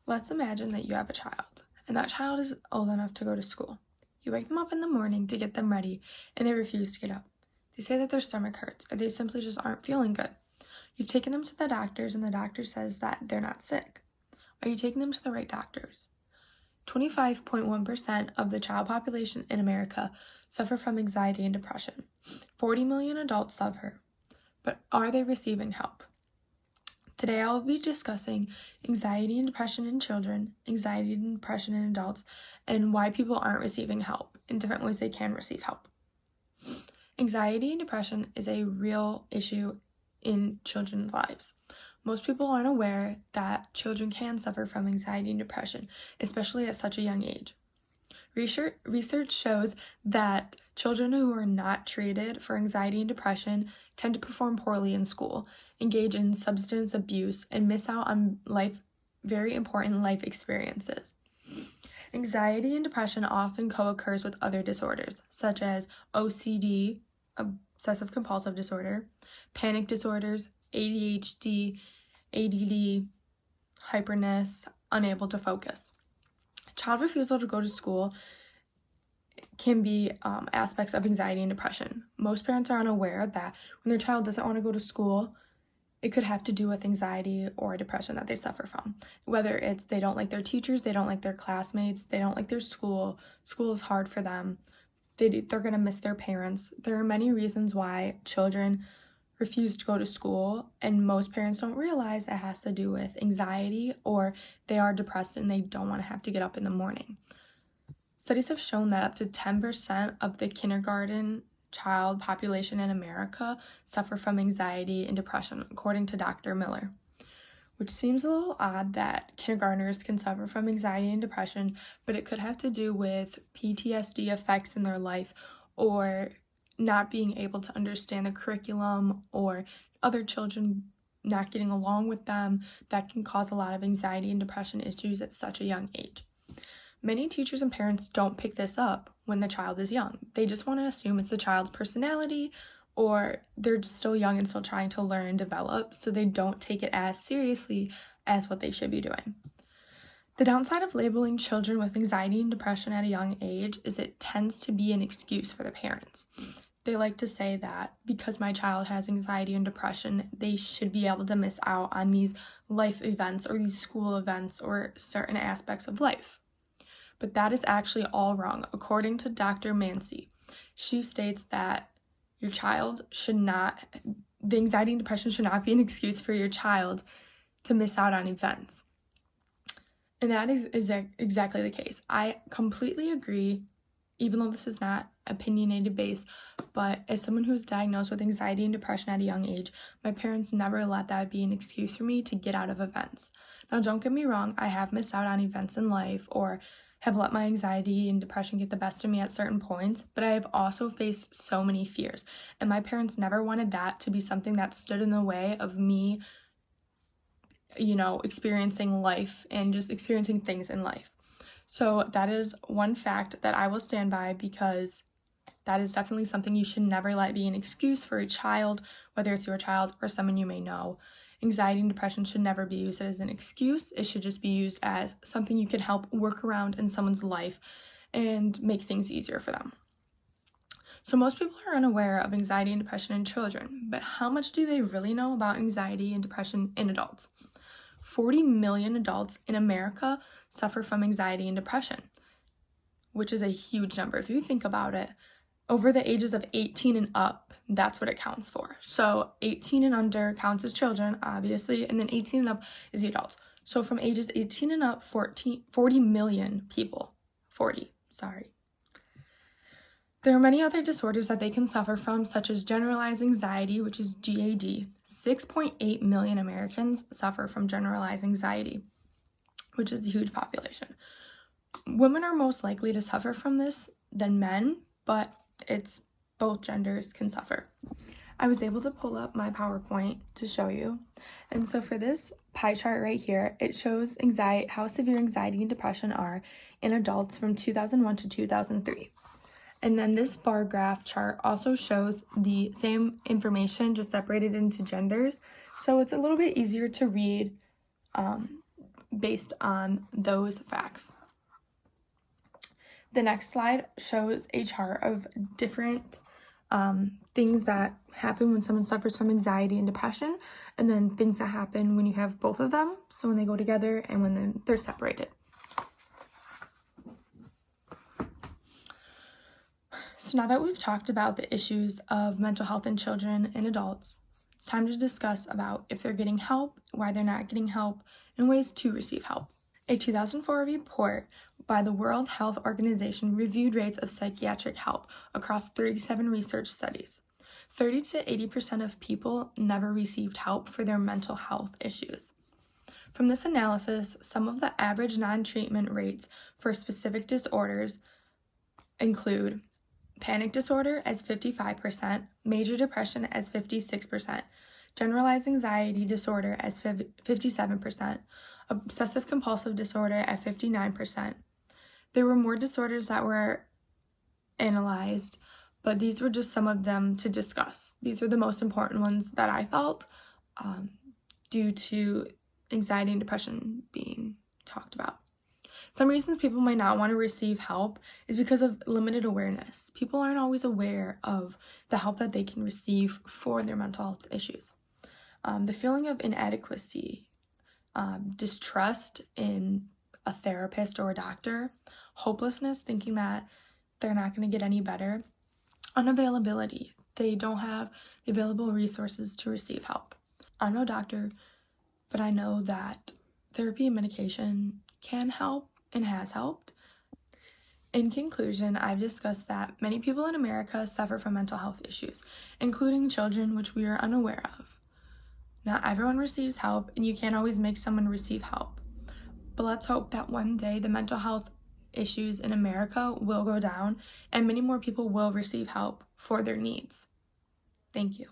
Let's imagine that you have a child, and that child is old enough to go to school. You wake them up in the morning to get them ready, and they refuse to get up. They say that their stomach hurts, or they simply just aren't feeling good. You've taken them to the doctors, and the doctor says that they're not sick. Are you taking them to the right doctors? 25.1% of the child population in America suffer from anxiety and depression. 40 million adults suffer, but are they receiving help? Today I will be discussing anxiety and depression in children, anxiety and depression in adults, and why people aren't receiving help, and different ways they can receive help. Anxiety and depression is a real issue in children's lives. Most people aren't aware that children can suffer from anxiety and depression, especially at such a young age. Research shows that children who are not treated for anxiety and depression tend to perform poorly in school, engage in substance abuse, and miss out on very important life experiences. Anxiety and depression often co-occurs with other disorders, such as OCD, obsessive compulsive disorder, panic disorders, ADHD, ADD, hyperness, unable to focus. Child refusal to go to school can be aspects of anxiety and depression. Most parents are unaware that when their child doesn't want to go to school, it could have to do with anxiety or depression that they suffer from. Whether it's they don't like their teachers, they don't like their classmates, they don't like their school is hard for them, they're going to miss their parents. There are many reasons why children refuse to go to school, and most parents don't realize it has to do with anxiety or they are depressed and they don't want to have to get up in the morning. Studies have shown that up to 10% of the kindergarten child population in America suffer from anxiety and depression, according to Dr. Miller. Which seems a little odd that kindergartners can suffer from anxiety and depression, but it could have to do with PTSD effects in their life, or not being able to understand the curriculum, or other children not getting along with them. That can cause a lot of anxiety and depression issues at such a young age. Many teachers and parents don't pick this up when the child is young. They just want to assume it's the child's personality, or they're still young and still trying to learn and develop, so they don't take it as seriously as what they should be doing. The downside of labeling children with anxiety and depression at a young age is it tends to be an excuse for the parents. They like to say that because my child has anxiety and depression, they should be able to miss out on these life events or these school events or certain aspects of life. But that is actually all wrong. According to Dr. Mancy, she states that your child the anxiety and depression should not be an excuse for your child to miss out on events. And that is exactly the case. I completely agree, even though this is not opinionated based, but as someone who's diagnosed with anxiety and depression at a young age, my parents never let that be an excuse for me to get out of events. Now, don't get me wrong, I have missed out on events in life or have let my anxiety and depression get the best of me at certain points, but I have also faced so many fears, and my parents never wanted that to be something that stood in the way of me, experiencing life and just experiencing things in life. So that is one fact that I will stand by, because that is definitely something you should never let be an excuse for a child, whether it's your child or someone you may know. Anxiety and depression should never be used as an excuse. It should just be used as something you can help work around in someone's life and make things easier for them. So most people are unaware of anxiety and depression in children, but how much do they really know about anxiety and depression in adults? 40 million adults in America suffer from anxiety and depression, which is a huge number. If you think about it, over the ages of 18 and up, that's what it counts for. So 18 and under counts as children, obviously, and then 18 and up is the adults. So from ages 18 and up, 40 million people. 40, sorry. There are many other disorders that they can suffer from, such as generalized anxiety, which is GAD. 6.8 million Americans suffer from generalized anxiety, which is a huge population. Women are most likely to suffer from this than men, but it's both genders can suffer. I was able to pull up my PowerPoint to show you. And so for this pie chart right here, it shows how severe anxiety and depression are in adults from 2001 to 2003. And then this bar graph chart also shows the same information, just separated into genders. So it's a little bit easier to read based on those facts. The next slide shows a chart of different things that happen when someone suffers from anxiety and depression, and then things that happen when you have both of them, so when they go together and when they're separated. So now that we've talked about the issues of mental health in children and adults, it's time to discuss about if they're getting help, why they're not getting help, and ways to receive help. A 2004 report by the World Health Organization reviewed rates of psychiatric help across 37 research studies. 30 to 80% of people never received help for their mental health issues. From this analysis, some of the average non-treatment rates for specific disorders include panic disorder as 55%, major depression as 56%, generalized anxiety disorder as 57%, obsessive compulsive disorder at 59%. There were more disorders that were analyzed, but these were just some of them to discuss. These are the most important ones that I felt due to anxiety and depression being talked about. Some reasons people might not want to receive help is because of limited awareness. People aren't always aware of the help that they can receive for their mental health issues. The feeling of inadequacy, distrust in a therapist or a doctor, hopelessness, thinking that they're not going to get any better, unavailability. They don't have the available resources to receive help. I'm no doctor, but I know that therapy and medication can help and has helped. In conclusion, I've discussed that many people in America suffer from mental health issues, including children, which we are unaware of. Not everyone receives help, and you can't always make someone receive help. But let's hope that one day the mental health issues in America will go down and many more people will receive help for their needs. Thank you.